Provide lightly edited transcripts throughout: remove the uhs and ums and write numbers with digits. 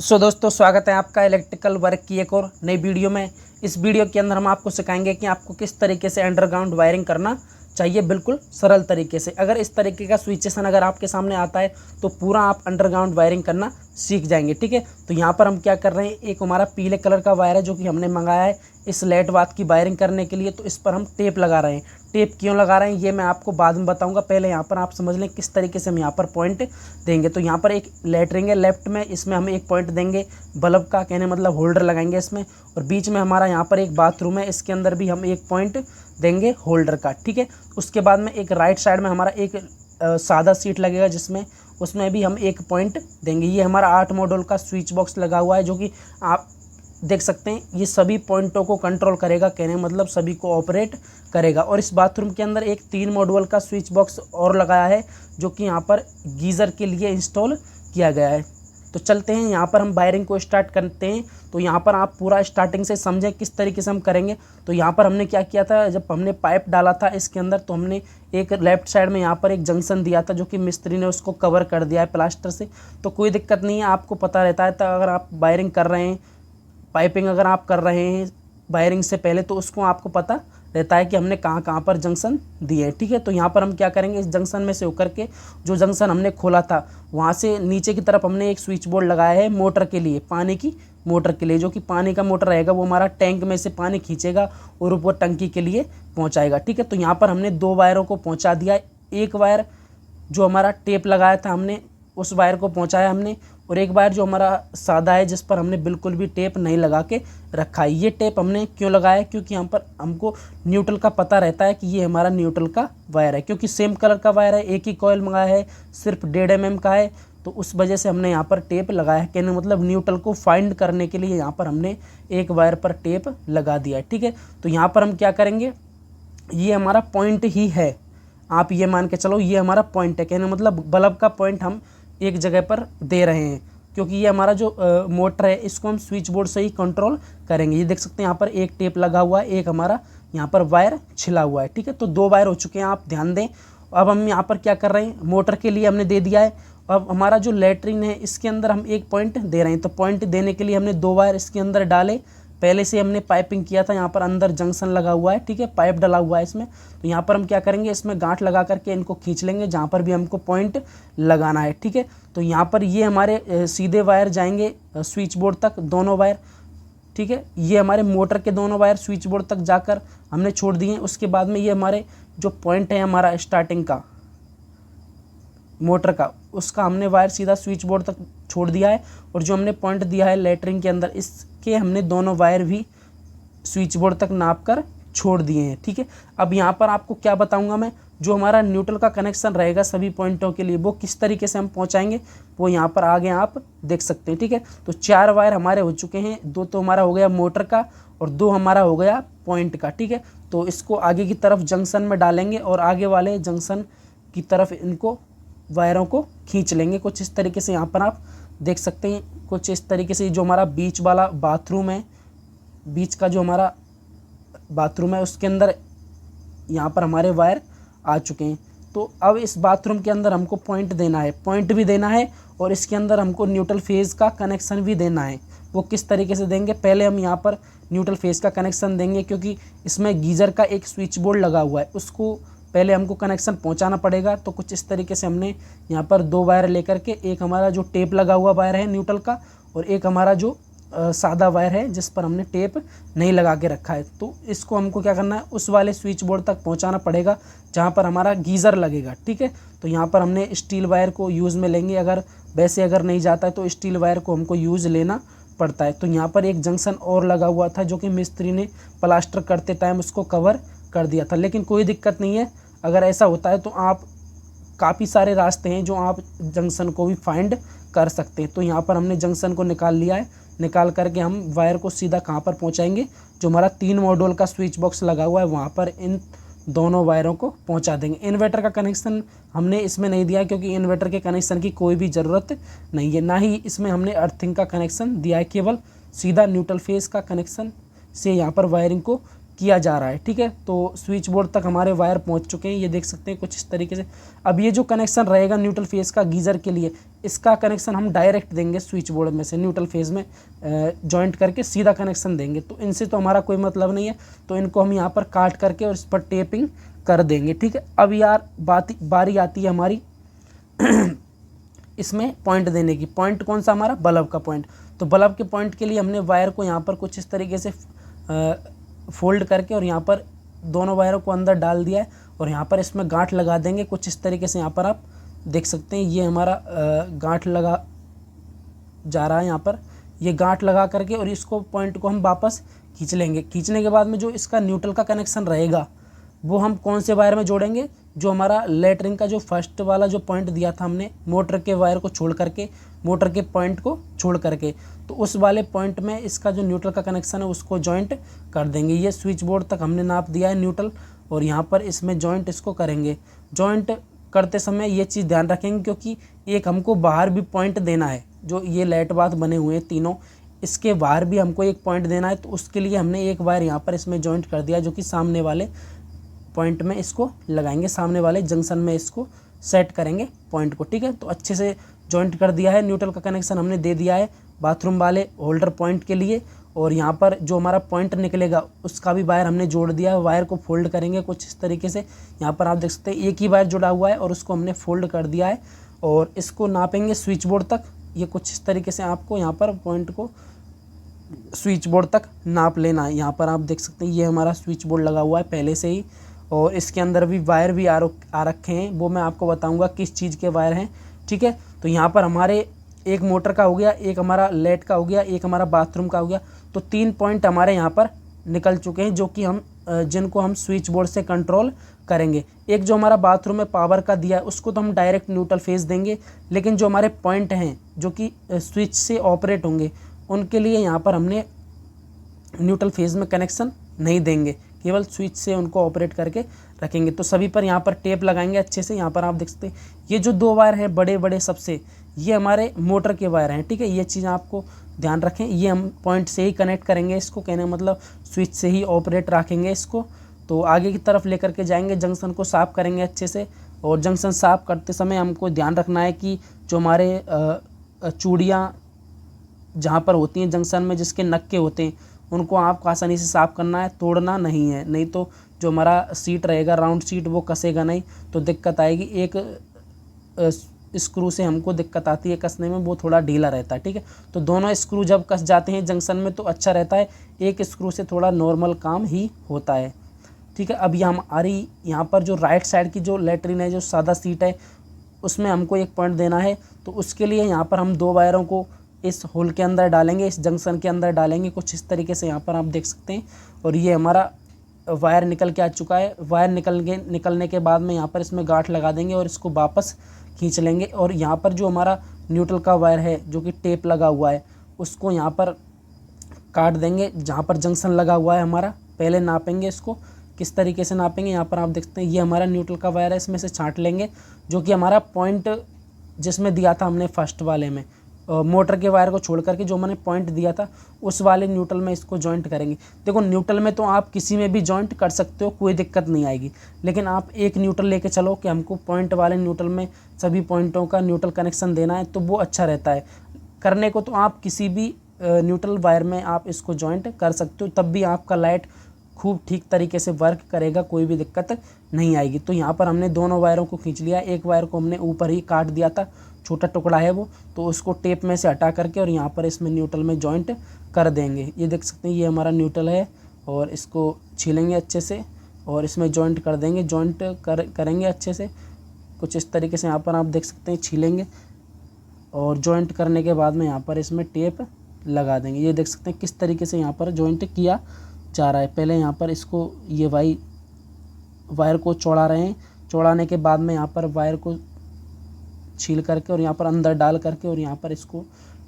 दोस्तों स्वागत है आपका इलेक्ट्रिकल वर्क की एक और नई वीडियो में। इस वीडियो के अंदर हम आपको सिखाएंगे कि आपको किस तरीके से अंडरग्राउंड वायरिंग करना चाहिए, बिल्कुल सरल तरीके से। अगर इस तरीके का स्विचेशन अगर आपके सामने आता है तो पूरा आप अंडरग्राउंड वायरिंग करना सीख जाएंगे। ठीक है, तो यहाँ पर हम क्या कर रहे हैं, एक हमारा पीले कलर का वायर है जो कि हमने मंगाया है इस लेट बात की वायरिंग करने के लिए। तो इस पर हम टेप लगा रहे हैं। टेप क्यों लगा रहे हैं ये मैं आपको बाद में बताऊंगा। पहले यहाँ पर आप समझ लें किस तरीके से हम यहाँ पर पॉइंट देंगे। तो यहाँ पर एक लेटरिंग है लेफ्ट में, इसमें हम एक पॉइंट देंगे बल्ब का, कहने मतलब होल्डर लगाएंगे इसमें। और बीच में हमारा यहाँ पर एक बाथरूम है, इसके अंदर भी हम एक पॉइंट देंगे होल्डर का। ठीक है, उसके बाद में एक राइट साइड में हमारा एक सादा सीट लगेगा जिसमें उसमें भी हम एक पॉइंट देंगे। ये हमारा 8 मॉड्यूल का स्विच बॉक्स लगा हुआ है जो कि आप देख सकते हैं। ये सभी पॉइंटों को कंट्रोल करेगा, कहने मतलब सभी को ऑपरेट करेगा। और इस बाथरूम के अंदर एक 3 मॉड्यूल का स्विच बॉक्स और लगाया है जो कि यहाँ पर गीज़र के लिए इंस्टॉल किया गया है। तो चलते हैं यहाँ पर हम वायरिंग को स्टार्ट करते हैं। तो यहाँ पर आप पूरा स्टार्टिंग से समझें किस तरीके से हम करेंगे। तो यहाँ पर हमने क्या किया था, जब हमने पाइप डाला था इसके अंदर तो हमने एक लेफ्ट साइड में यहाँ पर एक जंक्शन दिया था जो कि मिस्त्री ने उसको कवर कर दिया है प्लास्टर से। तो कोई दिक्कत नहीं है, आपको पता रहता है। तो अगर आप वायरिंग कर रहे हैं, पाइपिंग अगर आप कर रहे हैं वायरिंग से पहले, तो उसको आपको पता रहता है कि हमने कहाँ कहाँ पर जंक्शन दिए हैं। ठीक है, तो यहाँ पर हम क्या करेंगे, इस जंक्शन में से होकर के जो जंक्शन हमने खोला था वहाँ से नीचे की तरफ हमने एक स्विच बोर्ड लगाया है मोटर के लिए, पानी की मोटर के लिए। जो कि पानी का मोटर रहेगा वो हमारा टैंक में से पानी खींचेगा और ऊपर टंकी के लिए पहुँचाएगा। ठीक है, तो यहाँ पर हमने 2 वायरों को पहुँचा दिया। एक वायर जो हमारा टेप लगाया था हमने उस वायर को पहुंचाया हमने, और एक वायर जो हमारा सादा है जिस पर हमने बिल्कुल भी टेप नहीं लगा के रखा है। ये टेप हमने क्यों लगाया है, क्योंकि यहाँ पर हमको न्यूट्रल का पता रहता है कि ये हमारा न्यूट्रल का वायर है, क्योंकि सेम कलर का वायर है, एक ही कॉयल मंगाया है, सिर्फ 1.5 mm का है। तो उस वजह से हमने यहाँ पर टेप लगाया है, कहने मतलब न्यूट्रल को फाइंड करने के लिए यहाँ पर हमने एक वायर पर टेप लगा दिया है। ठीक है, तो यहाँ पर हम क्या करेंगे, ये हमारा पॉइंट ही है, आप ये मान के चलो ये हमारा पॉइंट है, कहने मतलब बल्ब का पॉइंट हम एक जगह पर दे रहे हैं। क्योंकि ये हमारा जो मोटर है इसको हम स्विच बोर्ड से ही कंट्रोल करेंगे। ये देख सकते हैं यहाँ पर एक टेप लगा हुआ है, एक हमारा यहाँ पर वायर छिला हुआ है। ठीक है, तो 2 वायर हो चुके हैं, आप ध्यान दें। अब हम यहाँ पर क्या कर रहे हैं, मोटर के लिए हमने दे दिया है। अब हमारा जो लेटरिन है इसके अंदर हम एक पॉइंट दे रहे हैं। तो पॉइंट देने के लिए हमने 2 वायर इसके अंदर डाले। पहले से हमने पाइपिंग किया था, यहाँ पर अंदर जंक्शन लगा हुआ है। ठीक है, पाइप डला हुआ है इसमें। तो यहाँ पर हम क्या करेंगे, इसमें गांठ लगा करके इनको खींच लेंगे जहाँ पर भी हमको पॉइंट लगाना है। ठीक है, तो यहाँ पर ये हमारे सीधे वायर जाएंगे स्विच बोर्ड तक, दोनों वायर। ठीक है, ये हमारे मोटर के दोनों वायर स्विच बोर्ड तक जाकर हमने छोड़ दिए। उसके बाद में ये हमारे जो पॉइंट है हमारा स्टार्टिंग का मोटर का, उसका हमने वायर सीधा स्विच बोर्ड तक छोड़ दिया है। और जो हमने पॉइंट दिया है लेटरिंग के अंदर, इसके हमने दोनों वायर भी स्विच बोर्ड तक नाप कर छोड़ दिए हैं। ठीक है, अब यहाँ पर आपको क्या बताऊंगा मैं, जो हमारा न्यूट्रल का कनेक्शन रहेगा सभी पॉइंटों के लिए वो किस तरीके से हम पहुँचाएंगे वो यहाँ पर आगे आप देख सकते हैं। ठीक है, तो 4 वायर हमारे हो चुके हैं, 2 तो हमारा हो गया मोटर का और 2 हमारा हो गया पॉइंट का। ठीक है, तो इसको आगे की तरफ जंक्शन में डालेंगे और आगे वाले जंक्शन की तरफ इनको वायरों को खींच लेंगे कुछ इस तरीके से। यहाँ पर आप देख सकते हैं कुछ इस तरीके से। जो हमारा बीच वाला बाथरूम है, बीच का जो हमारा बाथरूम है उसके अंदर यहाँ पर हमारे वायर आ चुके हैं। तो अब इस बाथरूम के अंदर हमको पॉइंट देना है, पॉइंट भी देना है और इसके अंदर हमको न्यूट्रल फेज़ का कनेक्शन भी देना है। वो किस तरीके से देंगे, पहले हम यहाँ पर न्यूट्रल फेज़ का कनेक्शन देंगे क्योंकि इसमें गीज़र का एक स्विच बोर्ड लगा हुआ है, उसको पहले हमको कनेक्शन पहुंचाना पड़ेगा। तो कुछ इस तरीके से हमने यहाँ पर 2 वायर लेकर के, एक हमारा जो टेप लगा हुआ वायर है न्यूट्रल का और एक हमारा जो सादा वायर है जिस पर हमने टेप नहीं लगा के रखा है, तो इसको हमको क्या करना है, उस वाले स्विच बोर्ड तक पहुँचाना पड़ेगा जहाँ पर हमारा गीज़र लगेगा। ठीक है, तो यहाँ पर हमने स्टील वायर को यूज़ में लेंगे। अगर वैसे अगर नहीं जाता है तो स्टील वायर को हमको यूज़ लेना पड़ता है। तो यहाँ पर एक जंक्शन और लगा हुआ था जो कि मिस्त्री ने प्लास्टर करते टाइम उसको कवर कर दिया था, लेकिन कोई दिक्कत नहीं है। अगर ऐसा होता है तो आप काफ़ी सारे रास्ते हैं जो आप जंक्शन को भी फाइंड कर सकते हैं। तो यहाँ पर हमने जंक्शन को निकाल लिया है, निकाल करके हम वायर को सीधा कहाँ पर पहुँचाएंगे, जो हमारा 3 मॉड्यूल का स्विच बॉक्स लगा हुआ है वहाँ पर इन दोनों वायरों को पहुँचा देंगे। इन्वर्टर का कनेक्शन हमने इसमें नहीं दिया क्योंकि इन्वर्टर के कनेक्शन की कोई भी ज़रूरत नहीं है, ना ही इसमें हमने अर्थिंग का कनेक्शन दिया है। केवल सीधा न्यूट्रल फेज़ का कनेक्शन से यहाँ पर वायरिंग को किया जा रहा है। ठीक है, तो स्विच बोर्ड तक हमारे वायर पहुंच चुके हैं, ये देख सकते हैं कुछ इस तरीके से। अब ये जो कनेक्शन रहेगा न्यूट्रल फेज़ का गीज़र के लिए, इसका कनेक्शन हम डायरेक्ट देंगे स्विच बोर्ड में से, न्यूट्रल फेज़ में जॉइंट करके सीधा कनेक्शन देंगे। तो इनसे तो हमारा कोई मतलब नहीं है, तो इनको हम यहाँ पर काट करके और इस पर टेपिंग कर देंगे। ठीक है, अब यार बारी आती है हमारी इसमें पॉइंट देने की। पॉइंट कौन सा हमारा? बल्ब का पॉइंट। तो बल्ब के पॉइंट के लिए हमने वायर को यहाँ पर कुछ इस तरीके से फोल्ड करके और यहाँ पर दोनों वायरों को अंदर डाल दिया है और यहाँ पर इसमें गांठ लगा देंगे कुछ इस तरीके से। यहाँ पर आप देख सकते हैं ये हमारा गांठ लगा जा रहा है यहाँ पर, ये गांठ लगा करके और इसको पॉइंट को हम वापस खींच लेंगे। खींचने के बाद में जो इसका न्यूट्रल का कनेक्शन रहेगा वो हम कौन से वायर में जोड़ेंगे? जो हमारा लेटरिंग का जो फर्स्ट वाला जो पॉइंट दिया था हमने मोटर के वायर को छोड़ करके, मोटर के पॉइंट को छोड़ करके, तो उस वाले पॉइंट में इसका जो न्यूट्रल का कनेक्शन है उसको जॉइंट कर देंगे। ये स्विच बोर्ड तक हमने नाप दिया है न्यूट्रल और यहाँ पर इसमें जॉइंट इसको करेंगे। जॉइंट करते समय ये चीज़ ध्यान रखेंगे क्योंकि एक हमको बाहर भी पॉइंट देना है। जो ये लाइट बाथ बने हुए हैं तीनों, इसके बाहर भी हमको एक पॉइंट देना है, तो उसके लिए हमने एक वायर यहाँ पर इसमें जॉइंट कर दिया जो कि सामने वाले पॉइंट में इसको लगाएंगे, सामने वाले जंक्शन में इसको सेट करेंगे पॉइंट को। ठीक है, तो अच्छे से जॉइंट कर दिया है। न्यूट्रल का कनेक्शन हमने दे दिया है बाथरूम वाले होल्डर पॉइंट के लिए और यहाँ पर जो हमारा पॉइंट निकलेगा उसका भी वायर हमने जोड़ दिया है। वायर को फोल्ड करेंगे कुछ इस तरीके से। यहाँ पर आप देख सकते हैं एक ही वायर जुड़ा हुआ है और उसको हमने फोल्ड कर दिया है और इसको नापेंगे स्विच बोर्ड तक। ये कुछ इस तरीके से आपको यहाँ पर पॉइंट को स्विच बोर्ड तक नाप लेना है। यहाँ पर आप देख सकते हैं ये हमारा स्विच बोर्ड लगा हुआ है पहले से ही और इसके अंदर भी वायर भी आ रखे हैं, वो मैं आपको बताऊंगा किस चीज़ के वायर हैं। ठीक है, तो यहाँ पर हमारे एक मोटर का हो गया, एक हमारा लेट का हो गया, एक हमारा बाथरूम का हो गया। तो 3 पॉइंट हमारे यहाँ पर निकल चुके हैं जो कि हम जिनको हम स्विच बोर्ड से कंट्रोल करेंगे। एक जो हमारा बाथरूम में पावर का दिया है उसको तो हम डायरेक्ट न्यूट्रल फेज देंगे, लेकिन जो हमारे पॉइंट हैं जो कि स्विच से ऑपरेट होंगे उनके लिए यहाँ पर हमने न्यूट्रल फेज में कनेक्शन नहीं देंगे, केवल स्विच से उनको ऑपरेट करके रखेंगे। तो सभी पर यहाँ पर टेप लगाएंगे अच्छे से। यहाँ पर आप देख सकते हैं ये जो 2 वायर हैं बड़े बड़े सबसे, ये हमारे मोटर के वायर हैं। ठीक है, ये चीज़ आपको ध्यान रखें। ये हम पॉइंट से ही कनेक्ट करेंगे इसको, कहने का मतलब स्विच से ही ऑपरेट रखेंगे इसको। तो आगे की तरफ लेकर के जाएंगे, जंक्शन को साफ़ करेंगे अच्छे से। और जंक्शन साफ़ करते समय हमको ध्यान रखना है कि जो हमारे चूड़ियाँ जहाँ पर होती हैं जंक्शन में, जिसके नक्के होते हैं, उनको आपको आसानी से साफ़ करना है, तोड़ना नहीं है। नहीं तो जो हमारा सीट रहेगा राउंड सीट वो कसेगा नहीं, तो दिक्कत आएगी। एक स्क्रू से हमको दिक्कत आती है कसने में, वो थोड़ा ढीला रहता है। ठीक है, तो दोनों स्क्रू जब कस जाते हैं जंक्शन में तो अच्छा रहता है, एक स्क्रू से थोड़ा नॉर्मल काम ही होता है। ठीक है, अब हमारी यहाँ पर जो राइट साइड की जो लेटरिन है, जो सादा सीट है, उसमें हमको एक पॉइंट देना है। तो उसके लिए यहाँ पर हम 2 वायरों को इस होल के अंदर डालेंगे, इस जंक्शन के अंदर डालेंगे कुछ इस तरीके से। यहाँ पर आप देख सकते हैं और ये हमारा वायर निकल के आ चुका है। वायर निकलने के बाद में यहाँ पर इसमें गांठ लगा देंगे और इसको वापस खींच लेंगे। और यहाँ पर जो हमारा न्यूट्रल का वायर है जो कि टेप लगा हुआ है उसको यहाँ पर काट देंगे। जहाँ पर जंक्शन लगा हुआ है हमारा, पहले नापेंगे इसको। किस तरीके से नापेंगे, यहाँ पर आप देख सकते हैं ये हमारा न्यूट्रल का वायर है, इसमें से छांट लेंगे जो कि हमारा पॉइंट जिसमें दिया था हमने फर्स्ट वाले में, मोटर के वायर को छोड़ करके जो मैंने पॉइंट दिया था उस वाले न्यूट्रल में इसको जॉइंट करेंगे। देखो न्यूट्रल में तो आप किसी में भी जॉइंट कर सकते हो, कोई दिक्कत नहीं आएगी, लेकिन आप एक न्यूट्रल लेके चलो कि हमको पॉइंट वाले न्यूट्रल में सभी पॉइंटों का न्यूट्रल कनेक्शन देना है, तो वो अच्छा रहता है करने को। तो आप किसी भी न्यूट्रल वायर में आप इसको जॉइंट कर सकते हो, तब भी आपका लाइट खूब ठीक तरीके से वर्क करेगा, कोई भी दिक्कत नहीं आएगी। तो यहाँ पर हमने दोनों वायरों को खींच लिया। एक वायर को हमने ऊपर ही काट दिया था, छोटा टुकड़ा है वो, तो उसको टेप में से हटा करके और यहाँ पर इसमें न्यूट्रल में जॉइंट कर देंगे। ये देख सकते हैं ये हमारा न्यूट्रल है और इसको छीलेंगे अच्छे से और इसमें जॉइंट कर देंगे। जॉइंट करेंगे अच्छे से कुछ इस तरीके से। यहाँ पर आप देख सकते हैं छीलेंगे और जॉइंट करने के बाद में यहाँ पर इसमें टेप लगा देंगे। ये देख सकते हैं किस तरीके से यहाँ पर जॉइंट किया जा रहा है। पहले यहाँ पर इसको ये वायर को चौड़ा रहे हैं, चौड़ाने के बाद में यहाँ पर वायर को छील करके और यहाँ पर अंदर डाल करके और यहाँ पर इसको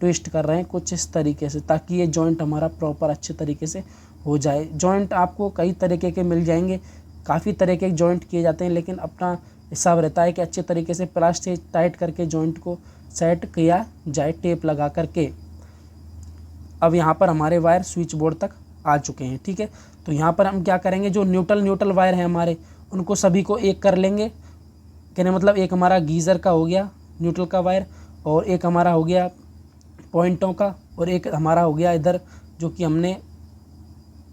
ट्विस्ट कर रहे हैं कुछ इस तरीके से, ताकि ये जॉइंट हमारा प्रॉपर अच्छे तरीके से हो जाए। जॉइंट आपको कई तरीके के मिल जाएंगे, काफ़ी तरह के जॉइंट किए जाते हैं, लेकिन अपना हिसाब रहता है कि अच्छे तरीके से प्लास्टिक टाइट करके जॉइंट को सेट किया जाए टेप लगा करके। अब यहाँ पर हमारे वायर स्विच बोर्ड तक आ चुके हैं। ठीक है, तो यहाँ पर हम क्या करेंगे, जो न्यूट्रल वायर है हमारे उनको सभी को एक कर लेंगे। कहने मतलब एक हमारा गीज़र का हो गया न्यूट्रल का वायर, और एक हमारा हो गया पॉइंटों का, और एक हमारा हो गया इधर जो कि हमने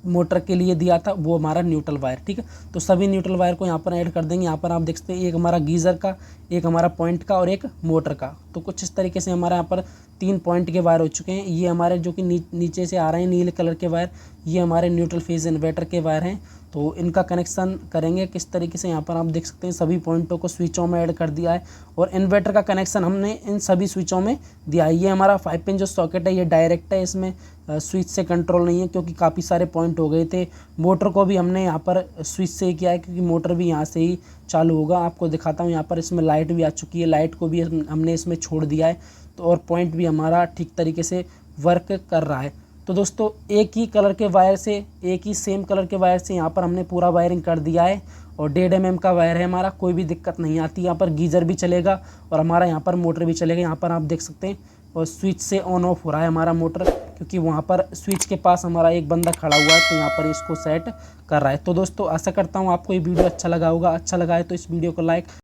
मोटर के लिए दिया था वो हमारा न्यूट्रल वायर। ठीक है, तो सभी न्यूट्रल वायर को यहाँ पर ऐड कर देंगे। यहाँ पर आप देख सकते हैं एक हमारा गीज़र का, एक हमारा पॉइंट का और एक मोटर का। तो कुछ इस तरीके से हमारा यहाँ पर 3 पॉइंट के वायर हो चुके हैं। ये हमारे जो कि नीचे से आ रहे हैं नीले कलर के वायर, ये हमारे न्यूट्रल फेज इन्वर्टर के वायर हैं। तो इनका कनेक्शन करेंगे किस तरीके से, यहाँ पर आप देख सकते हैं सभी पॉइंटों को स्विचों में ऐड कर दिया है, और इन्वर्टर का कनेक्शन हमने इन सभी स्विचों में दिया है। ये हमारा 5 पिन जो सॉकेट है ये डायरेक्ट है, इसमें स्विच से कंट्रोल नहीं है क्योंकि काफ़ी सारे पॉइंट हो गए थे। मोटर को भी हमने यहाँ पर स्विच से ही किया है क्योंकि मोटर भी यहाँ से ही चालू होगा। आपको दिखाता हूँ, यहाँ पर इसमें लाइट भी आ चुकी है, लाइट को भी हमने इसमें छोड़ दिया है। तो और पॉइंट भी हमारा ठीक तरीके से वर्क कर रहा है। तो दोस्तों एक ही कलर के वायर से, एक ही सेम कलर के वायर से यहाँ पर हमने पूरा वायरिंग कर दिया है, और 1.5 mm का वायर है हमारा, कोई भी दिक्कत नहीं आती। यहाँ पर गीज़र भी चलेगा और हमारा यहाँ पर मोटर भी चलेगा। यहाँ पर आप देख सकते हैं और स्विच से ऑन ऑफ हो रहा है हमारा मोटर, क्योंकि वहाँ पर स्विच के पास हमारा एक बंदा खड़ा हुआ है, तो यहाँ पर इसको सेट कर रहा है। तो दोस्तों आशा करता हूँ आपको ये वीडियो अच्छा लगा होगा। अच्छा लगा है तो इस वीडियो को लाइक